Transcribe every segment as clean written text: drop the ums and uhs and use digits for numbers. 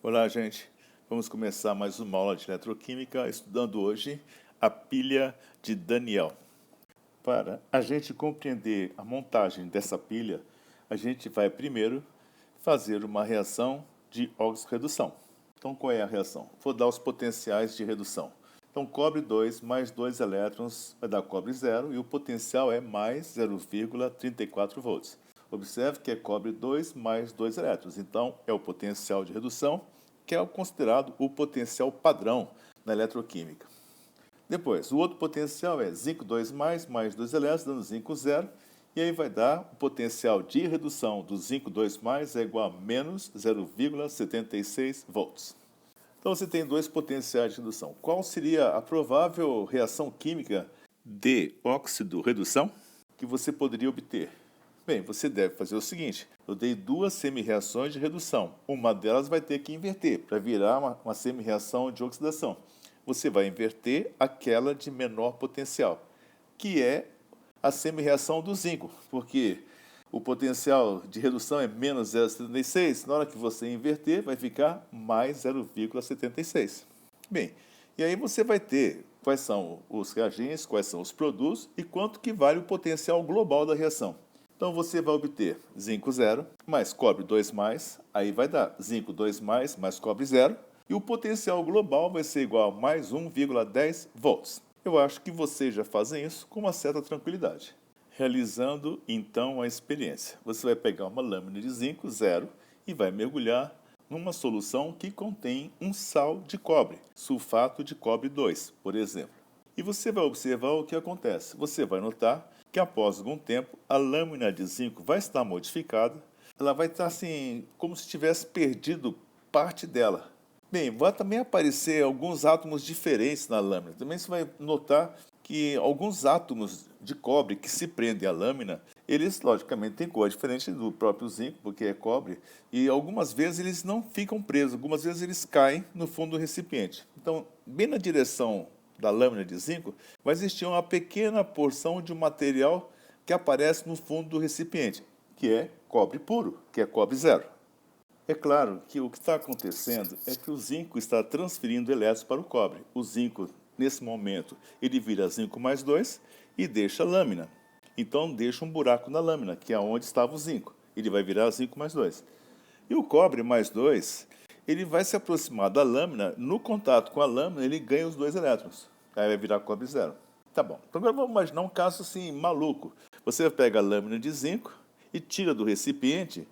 Olá, gente. Vamos começar mais uma aula de eletroquímica, estudando hoje a pilha de Daniell. Para a gente compreender a montagem dessa pilha, a gente vai primeiro fazer uma reação de oxirredução. Então, qual é a reação? Vou dar os potenciais de redução. Então, cobre 2 mais 2 elétrons vai dar cobre 0 e o potencial é mais 0,34 volts. Observe que é cobre 2 mais 2 elétrons. Então, é o potencial de redução, que é considerado o potencial padrão na eletroquímica. Depois, o outro potencial é zinco 2 mais 2 elétrons, dando zinco 0. E aí vai dar o potencial de redução do zinco 2 mais é igual a menos 0,76 volts. Então, você tem dois potenciais de redução. Qual seria a provável reação química de óxido-redução que você poderia obter? Bem, você deve fazer o seguinte: eu dei duas semi-reações de redução. Uma delas vai ter que inverter para virar uma semi-reação de oxidação. Você vai inverter aquela de menor potencial, que é a semi-reação do zinco, porque o potencial de redução é menos 0,76, na hora que você inverter, vai ficar mais 0,76. Bem, e aí você vai ter quais são os reagentes, quais são os produtos e quanto que vale o potencial global da reação. Então você vai obter zinco 0 mais cobre 2 mais, aí vai dar zinco 2 mais cobre 0, e o potencial global vai ser igual a mais 1,10 volts. Eu acho que vocês já fazem isso com uma certa tranquilidade. Realizando, então, a experiência. Você vai pegar uma lâmina de zinco 0 e vai mergulhar numa solução que contém um sal de cobre, sulfato de cobre 2, por exemplo. E você vai observar o que acontece. Você vai notar que após algum tempo, a lâmina de zinco vai estar modificada, ela vai estar assim, como se tivesse perdido parte dela. Bem, vai também aparecer alguns átomos diferentes na lâmina. Também você vai notar que alguns átomos de cobre que se prendem à lâmina, eles, logicamente, têm cor diferente do próprio zinco, porque é cobre, e algumas vezes eles não ficam presos, algumas vezes eles caem no fundo do recipiente. Então, bem na direção da lâmina de zinco, vai existir uma pequena porção de um material que aparece no fundo do recipiente, que é cobre puro, que é cobre 0. É claro que o que está acontecendo é que o zinco está transferindo elétrons para o cobre. O zinco, nesse momento, ele vira zinco mais 2 e deixa a lâmina. Então, deixa um buraco na lâmina, que é onde estava o zinco. Ele vai virar zinco mais 2. E o cobre mais 2, ele vai se aproximar da lâmina, no contato com a lâmina, ele ganha os 2 elétrons. Aí vai virar cobre 0. Tá bom. Então, agora vamos imaginar um caso assim, maluco. Você pega a lâmina de zinco e tira do recipiente,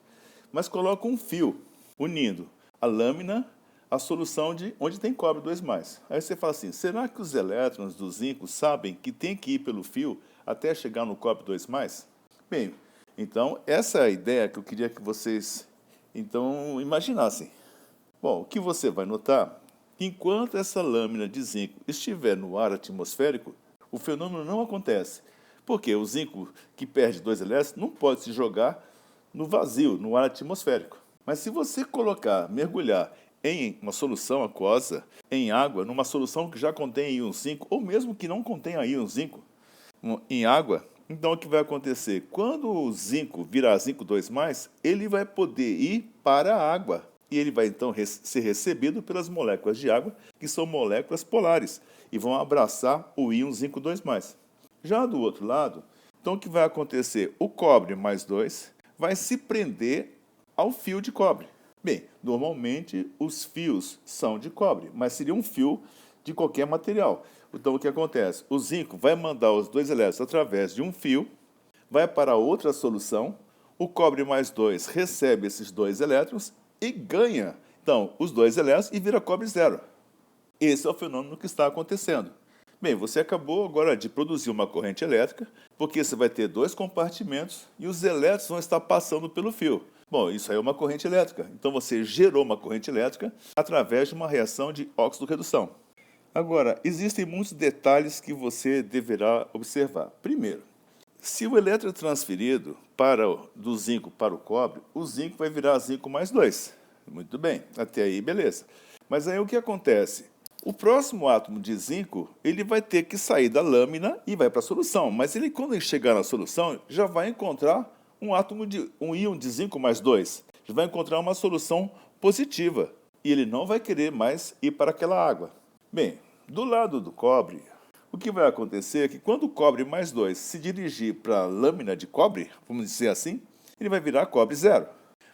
mas coloca um fio unindo a lâmina à solução de onde tem cobre 2 mais. Aí você fala assim, será que os elétrons do zinco sabem que tem que ir pelo fio até chegar no cobre 2 mais? Bem, então essa é a ideia que eu queria que vocês então imaginassem. Bom, o que você vai notar, enquanto essa lâmina de zinco estiver no ar atmosférico, o fenômeno não acontece, porque o zinco que perde 2 elétrons não pode se jogar no vazio, no ar atmosférico. Mas se você mergulhar em uma solução aquosa, em água, numa solução que já contém íon zinco, ou mesmo que não contenha íon zinco, em água, então o que vai acontecer? Quando o zinco virar zinco 2 mais, ele vai poder ir para a água. E ele vai então ser recebido pelas moléculas de água, que são moléculas polares, e vão abraçar o íon zinco 2 mais. Já do outro lado, então o que vai acontecer? O cobre mais 2 vai se prender ao fio de cobre. Bem, normalmente os fios são de cobre, mas seria um fio de qualquer material. Então o que acontece? O zinco vai mandar os 2 elétrons através de um fio, vai para outra solução, o cobre mais 2 recebe esses 2 elétrons e ganha, então, os 2 elétrons e vira cobre 0. Esse é o fenômeno que está acontecendo. Bem, você acabou agora de produzir uma corrente elétrica, porque você vai ter 2 compartimentos e os elétrons vão estar passando pelo fio. Bom, isso aí é uma corrente elétrica. Então você gerou uma corrente elétrica através de uma reação de óxido-redução. Agora, existem muitos detalhes que você deverá observar. Primeiro, se o elétron é transferido do zinco para o cobre, o zinco vai virar zinco mais 2. Muito bem, até aí beleza. Mas aí o que acontece? O próximo átomo de zinco, ele vai ter que sair da lâmina e vai para a solução. Mas quando ele chegar na solução, já vai encontrar um íon de zinco mais 2. Já vai encontrar uma solução positiva. e ele não vai querer mais ir para aquela água. Bem, do lado do cobre, o que vai acontecer é que quando o cobre mais 2 se dirigir para a lâmina de cobre, vamos dizer assim, ele vai virar cobre 0.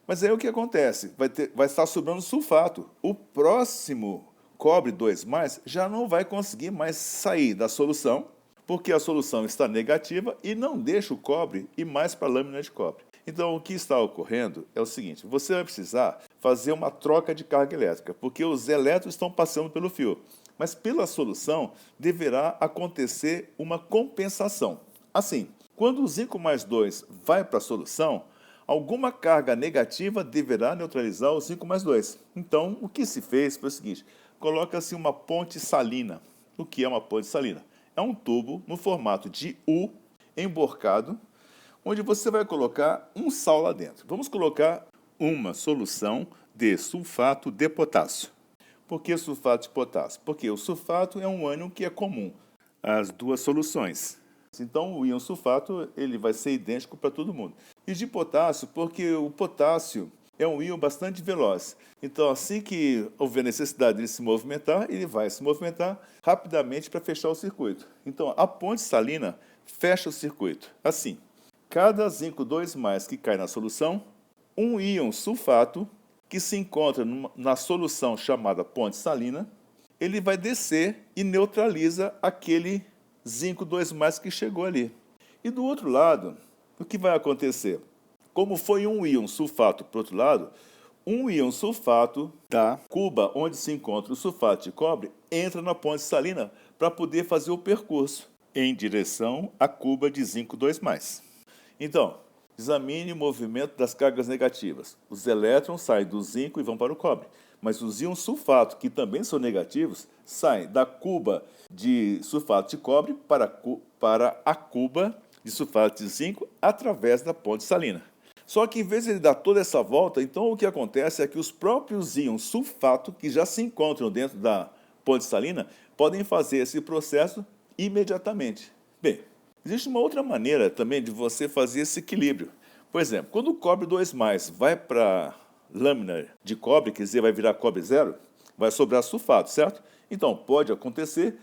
Mas aí o que acontece? Vai estar sobrando sulfato. O próximo cobre 2+, já não vai conseguir mais sair da solução, porque a solução está negativa e não deixa o cobre ir mais para a lâmina de cobre. Então, o que está ocorrendo é o seguinte: você vai precisar fazer uma troca de carga elétrica, porque os elétrons estão passando pelo fio. Mas pela solução, deverá acontecer uma compensação. Assim, quando o zinco mais 2 vai para a solução, alguma carga negativa deverá neutralizar o zinco mais 2. Então, o que se fez foi o seguinte: coloca-se uma ponte salina. O que é uma ponte salina? É um tubo no formato de U, emborcado, onde você vai colocar um sal lá dentro. Vamos colocar uma solução de sulfato de potássio. Por que sulfato de potássio? Porque o sulfato é um ânion que é comum às duas soluções. Então, o íon sulfato ele vai ser idêntico para todo mundo. E de potássio, porque o potássio é um íon bastante veloz. Então, assim que houver necessidade de ele se movimentar, ele vai se movimentar rapidamente para fechar o circuito. Então, a ponte salina fecha o circuito. Assim, cada zinco 2+ que cai na solução, um íon sulfato que se encontra na solução chamada ponte salina, ele vai descer e neutraliza aquele zinco 2+ que chegou ali. E do outro lado, o que vai acontecer? Como foi um íon sulfato para o outro lado, um íon sulfato da cuba onde se encontra o sulfato de cobre entra na ponte salina para poder fazer o percurso em direção à cuba de zinco 2+. Então, examine o movimento das cargas negativas. Os elétrons saem do zinco e vão para o cobre, mas os íons sulfato, que também são negativos, saem da cuba de sulfato de cobre para a cuba de sulfato de zinco através da ponte salina. Só que em vez de ele dar toda essa volta, então o que acontece é que os próprios íons sulfato, que já se encontram dentro da ponte salina, podem fazer esse processo imediatamente. Bem, existe uma outra maneira também de você fazer esse equilíbrio. Por exemplo, quando o cobre 2+ vai para a lâmina de cobre, quer dizer, vai virar cobre 0, vai sobrar sulfato, certo? Então, pode acontecer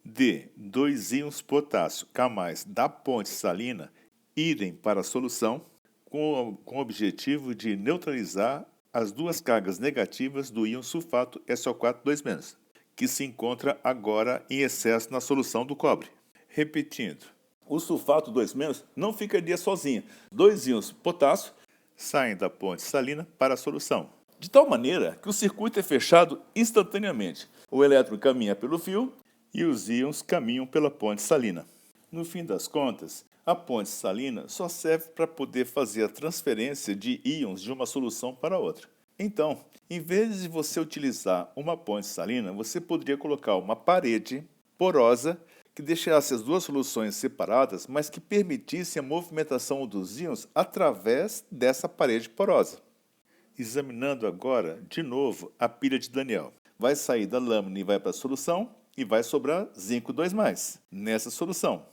de 2 íons potássio K+ da ponte salina irem para a solução com o objetivo de neutralizar as duas cargas negativas do íon sulfato SO4 2-, que se encontra agora em excesso na solução do cobre. Repetindo, o sulfato 2- não ficaria sozinho. 2 íons potássio saem da ponte salina para a solução, de tal maneira que o circuito é fechado instantaneamente. O elétron caminha pelo fio e os íons caminham pela ponte salina. No fim das contas, a ponte salina só serve para poder fazer a transferência de íons de uma solução para outra. Então, em vez de você utilizar uma ponte salina, você poderia colocar uma parede porosa que deixasse as duas soluções separadas, mas que permitisse a movimentação dos íons através dessa parede porosa. Examinando agora, de novo, a pilha de Daniel. Vai sair da lâmina e vai para a solução, e vai sobrar zinco 2+ nessa solução.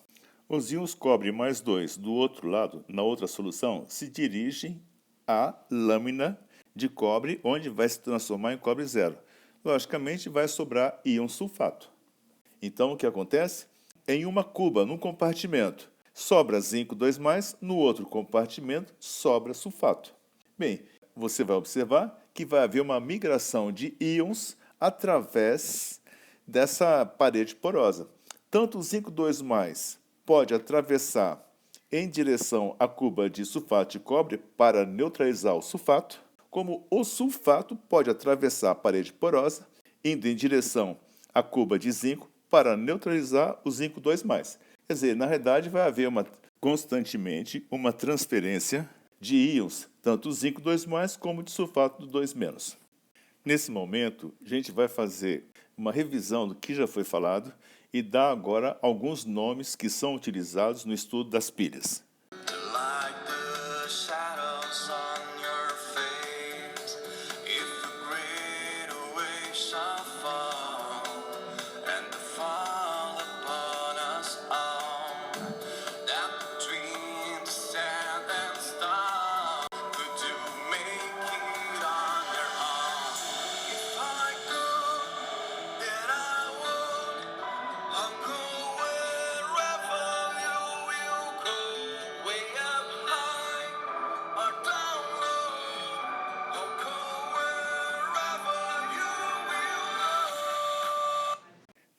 Os íons cobre mais 2 do outro lado, na outra solução, se dirigem à lâmina de cobre, onde vai se transformar em cobre 0. Logicamente, vai sobrar íon sulfato. Então, o que acontece? Em uma cuba, num compartimento, sobra zinco 2+, no outro compartimento, sobra sulfato. Bem, você vai observar que vai haver uma migração de íons através dessa parede porosa. Tanto o zinco 2+ pode atravessar em direção à cuba de sulfato de cobre para neutralizar o sulfato, como o sulfato pode atravessar a parede porosa, indo em direção à cuba de zinco para neutralizar o zinco 2+. Quer dizer, na realidade vai haver constantemente uma transferência de íons, tanto o zinco 2+ como de sulfato do 2-. Nesse momento, a gente vai fazer uma revisão do que já foi falado e dar agora alguns nomes que são utilizados no estudo das pilhas.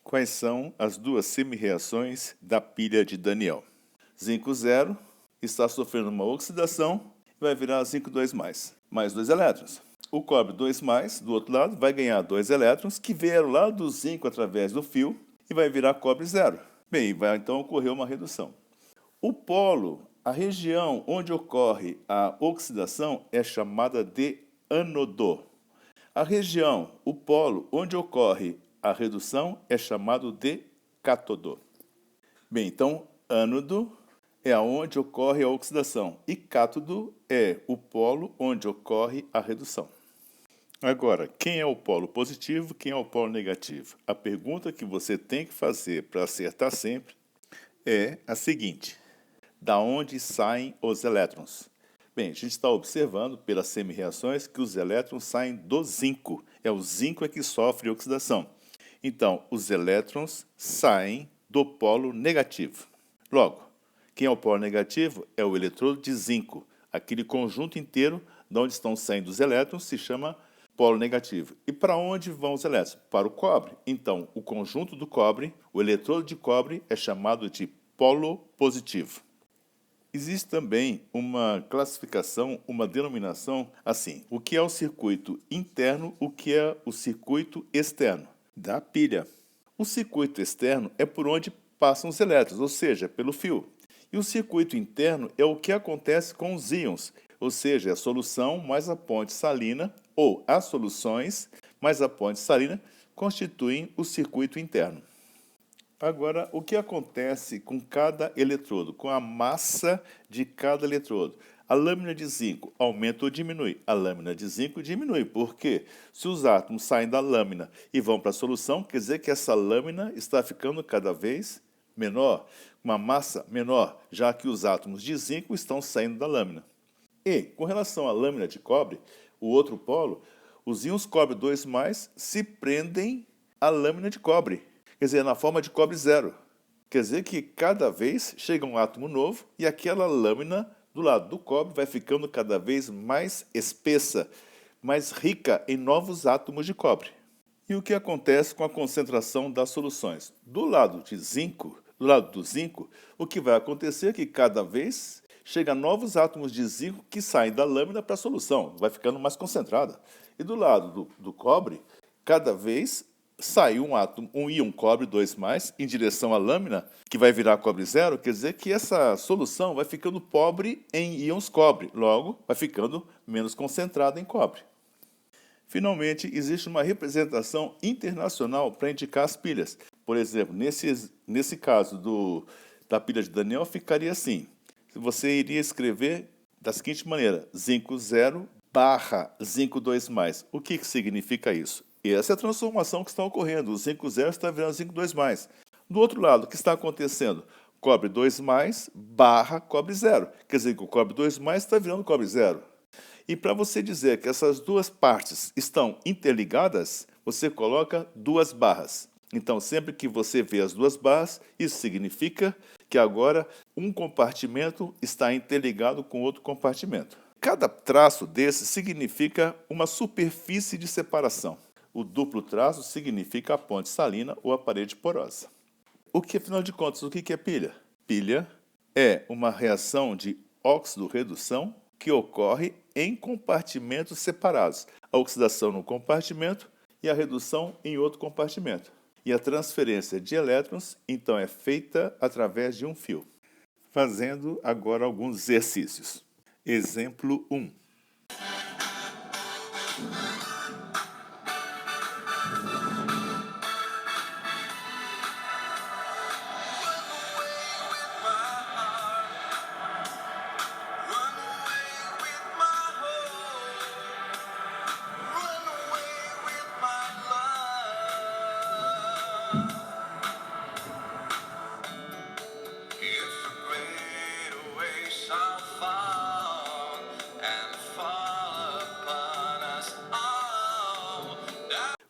Quais são as duas semi-reações da pilha de Daniel? Zinco 0 está sofrendo uma oxidação e vai virar zinco 2+, mais 2 elétrons. O cobre 2+, do outro lado, vai ganhar 2 elétrons que vieram lá do zinco através do fio e vai virar cobre 0. Bem, vai então ocorrer uma redução. O polo, a região onde ocorre a oxidação, é chamada de ânodo. A região, o polo, onde ocorre a redução, é chamado de cátodo. Bem, então, ânodo é onde ocorre a oxidação e cátodo é o polo onde ocorre a redução. Agora, quem é o polo positivo, quem é o polo negativo? A pergunta que você tem que fazer para acertar sempre é a seguinte: da onde saem os elétrons? Bem, a gente está observando pelas semi-reações que os elétrons saem do zinco. É o zinco que sofre oxidação. Então, os elétrons saem do polo negativo. Logo, quem é o polo negativo? É o eletrodo de zinco. Aquele conjunto inteiro de onde estão saindo os elétrons se chama polo negativo. E para onde vão os elétrons? Para o cobre. Então, o conjunto do cobre, o eletrodo de cobre, é chamado de polo positivo. Existe também uma classificação, uma denominação assim: o que é o circuito interno, o que é o circuito externo da pilha. O circuito externo é por onde passam os elétrons, ou seja, pelo fio. E o circuito interno é o que acontece com os íons, ou seja, a solução mais a ponte salina, ou as soluções mais a ponte salina, constituem o circuito interno. Agora, o que acontece com cada eletrodo, com a massa de cada eletrodo? A lâmina de zinco aumenta ou diminui? A lâmina de zinco diminui. Por quê? Se os átomos saem da lâmina e vão para a solução, quer dizer que essa lâmina está ficando cada vez menor, uma massa menor, já que os átomos de zinco estão saindo da lâmina. E, com relação à lâmina de cobre, o outro polo, os íons cobre 2+ se prendem à lâmina de cobre. Quer dizer, na forma de cobre 0. Quer dizer que cada vez chega um átomo novo e aquela lâmina do lado do cobre vai ficando cada vez mais espessa, mais rica em novos átomos de cobre. E o que acontece com a concentração das soluções? Do lado do zinco, o que vai acontecer é que cada vez chega novos átomos de zinco que saem da lâmina para a solução, vai ficando mais concentrada. E do lado do cobre, cada vez sai um íon cobre 2+, em direção à lâmina, que vai virar cobre 0, quer dizer que essa solução vai ficando pobre em íons cobre, logo vai ficando menos concentrada em cobre. Finalmente, existe uma representação internacional para indicar as pilhas. Por exemplo, nesse caso da pilha de Daniel, ficaria assim. Você iria escrever da seguinte maneira: zinco 0 barra zinco 2+. O que significa isso? E essa é a transformação que está ocorrendo. O zinco 0 está virando zinco 2+. Do outro lado, o que está acontecendo? Cobre 2+ barra cobre 0. Quer dizer que o cobre 2+ está virando cobre 0. E para você dizer que essas duas partes estão interligadas, você coloca duas barras. Então, sempre que você vê as duas barras, isso significa que agora um compartimento está interligado com outro compartimento. Cada traço desse significa uma superfície de separação. O duplo traço significa a ponte salina ou a parede porosa. Afinal de contas, o que é pilha? Pilha é uma reação de óxido-redução que ocorre em compartimentos separados. A oxidação num compartimento e a redução em outro compartimento. E a transferência de elétrons, então, é feita através de um fio. Fazendo agora alguns exercícios. Exemplo 1.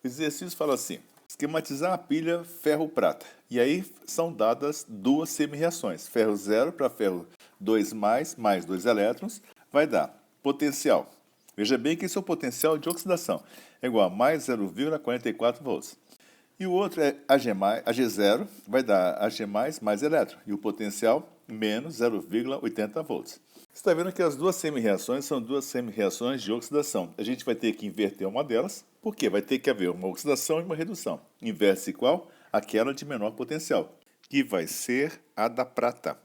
O exercício fala assim: esquematizar a pilha ferro-prata. E aí são dadas duas semi-reações. Ferro 0 para ferro 2+, mais 2 elétrons, vai dar potencial. Veja bem que esse é o potencial de oxidação. É igual a mais 0,44 volts. E o outro é Ag0, vai dar Ag mais elétron, e o potencial menos 0,80 volts. Você está vendo que as duas semi-reações são duas semi-reações de oxidação. A gente vai ter que inverter uma delas, porque vai ter que haver uma oxidação e uma redução. Inverte-se qual? Aquela de menor potencial, que vai ser a da prata.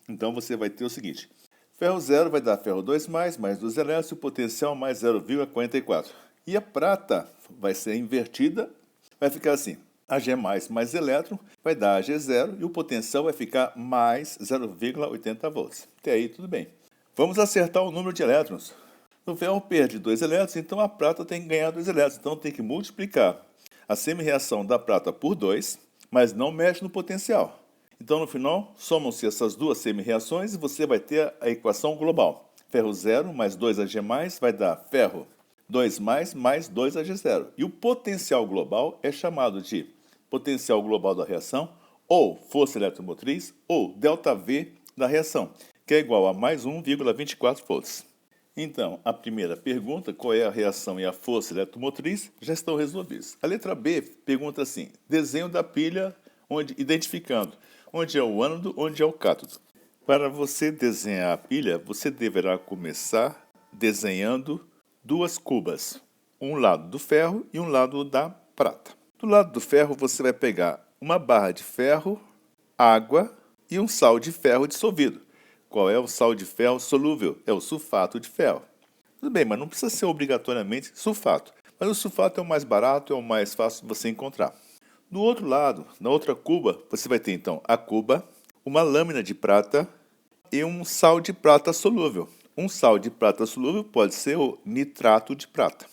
Então você vai ter o seguinte: ferro 0 vai dar ferro 2+, mais 2 elétrons, e o potencial mais 0,44. E a prata vai ser invertida, vai ficar assim: Ag mais elétron vai dar Ag0 e o potencial vai ficar mais 0,80 volts. Até aí tudo bem. Vamos acertar o número de elétrons. O ferro perde 2 elétrons, então a prata tem que ganhar 2 elétrons. Então tem que multiplicar a semi-reação da prata por 2, mas não mexe no potencial. Então no final, somam-se essas duas semi-reações e você vai ter a equação global. Ferro 0 mais 2 Ag vai dar ferro 2+, mais 2 Ag0. E o potencial global é chamado de potencial global da reação, ou força eletromotriz, ou ΔV da reação, que é igual a mais 1,24 volts. Então, a primeira pergunta, qual é a reação e a força eletromotriz, já estão resolvidas. A letra B pergunta assim: desenho da pilha identificando onde é o ânodo, onde é o cátodo. Para você desenhar a pilha, você deverá começar desenhando duas cubas, um lado do ferro e um lado da prata. Do lado do ferro, você vai pegar uma barra de ferro, água e um sal de ferro dissolvido. Qual é o sal de ferro solúvel? É o sulfato de ferro. Tudo bem, mas não precisa ser obrigatoriamente sulfato. Mas o sulfato é o mais barato, é o mais fácil de você encontrar. Do outro lado, na outra cuba, você vai ter então a cuba, uma lâmina de prata e um sal de prata solúvel. Um sal de prata solúvel pode ser o nitrato de prata.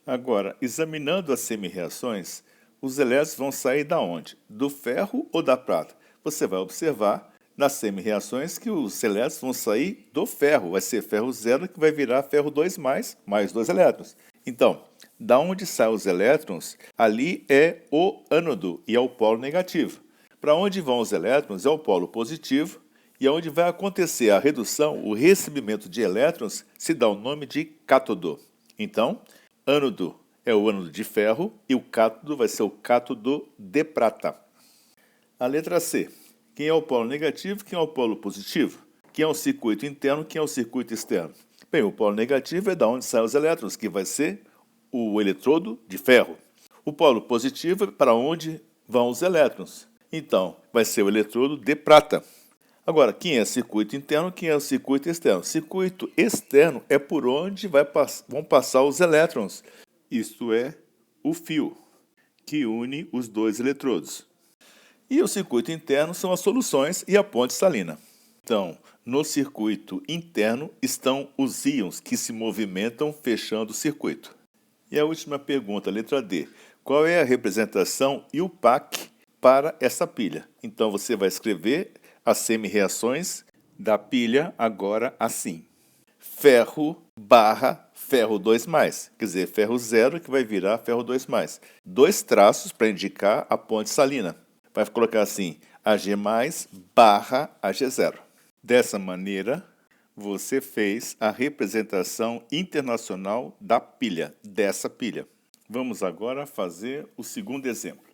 Agora, examinando as semi-reações, os elétrons vão sair da onde? Do ferro ou da prata? Você vai observar nas semi-reações que os elétrons vão sair do ferro. Vai ser ferro 0 que vai virar ferro 2+, mais 2 elétrons. Então, da onde saem os elétrons, ali é o ânodo e é o polo negativo. Para onde vão os elétrons é o polo positivo, e onde vai acontecer a redução, o recebimento de elétrons, se dá o nome de cátodo. Então, ânodo é o ânodo de ferro e o cátodo vai ser o cátodo de prata. A letra C. Quem é o polo negativo, quem é o polo positivo? Quem é o circuito interno, quem é o circuito externo? Bem, o polo negativo é da onde saem os elétrons, que vai ser o eletrodo de ferro. O polo positivo é para onde vão os elétrons. Então, vai ser o eletrodo de prata. Agora, quem é circuito interno, quem é o circuito externo? Circuito externo é por onde vão passar os elétrons. Isto é, o fio que une os dois eletrodos. E o circuito interno são as soluções e a ponte salina. Então, no circuito interno estão os íons que se movimentam fechando o circuito. E a última pergunta, letra D. Qual é a representação e o PAC para essa pilha? Então, você vai escrever as semi-reações da pilha agora assim: ferro barra ferro 2+, quer dizer, ferro 0 que vai virar ferro 2+. Dois traços para indicar a ponte salina. Vai colocar assim: Ag barra Ag0. Dessa maneira, você fez a representação internacional da pilha, dessa pilha. Vamos agora fazer o segundo exemplo.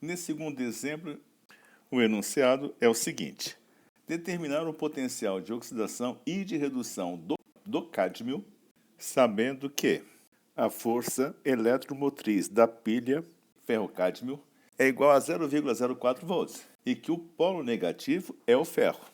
Nesse segundo exemplo, o enunciado é o seguinte: determinar o potencial de oxidação e de redução do cádmio, sabendo que a força eletromotriz da pilha ferro-cádmio é igual a 0,04 volts e que o polo negativo é o ferro.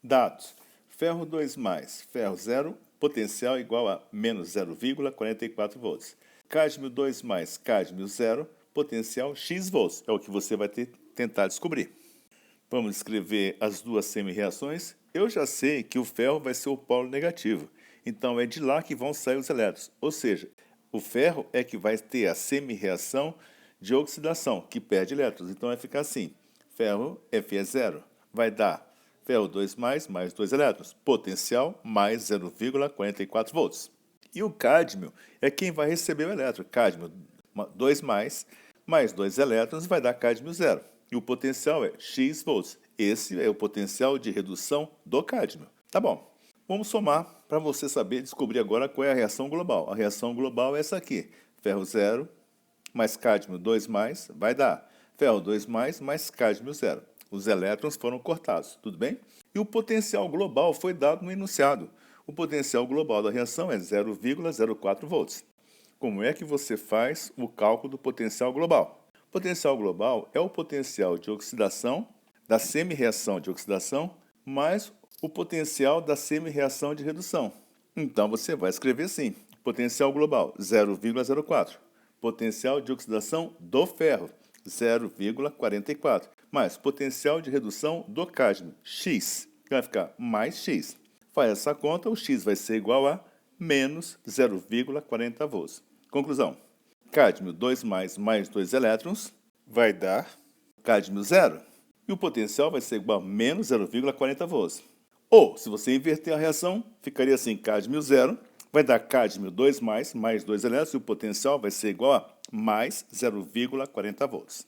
Dados: ferro 2+, ferro 0, potencial igual a menos 0,44 volts. Cádmio 2+, cádmio 0, potencial X volts. É o que você vai tentar descobrir. Vamos escrever as duas semi-reações. Eu já sei que o ferro vai ser o polo negativo, então é de lá que vão sair os elétrons. Ou seja, o ferro é que vai ter a semi-reação de oxidação, que perde elétrons. Então vai ficar assim, ferro Fe é 0, vai dar ferro 2+, mais 2 elétrons, potencial mais 0,44 volts. E o cádmio é quem vai receber o elétron. Cádmio 2+, mais 2 elétrons vai dar cádmio 0. E o potencial é X volts. Esse é o potencial de redução do cádmio. Tá bom. Vamos somar para você saber descobrir agora qual é a reação global. A reação global é essa aqui. Ferro 0 mais cádmio 2+, vai dar ferro 2+, mais cádmio 0. Os elétrons foram cortados, tudo bem? E o potencial global foi dado no enunciado. O potencial global da reação é 0,04 volts. Como é que você faz o cálculo do potencial global? O potencial global é o potencial de oxidação, da semi-reação de oxidação, mais o potencial da semi-reação de redução. Então, você vai escrever assim, potencial global, 0,04. Potencial de oxidação do ferro, 0,44. Mais potencial de redução do cádmio, X, que vai ficar mais X. Faz essa conta, o X vai ser igual a menos 0,40 volts. Conclusão, cádmio 2+, mais 2 elétrons, vai dar cádmio 0. E o potencial vai ser igual a menos 0,40 volts. Ou, se você inverter a reação, ficaria assim, cádmio 0, vai dar cádmio 2+, mais 2 elétrons, e o potencial vai ser igual a mais 0,40 volts.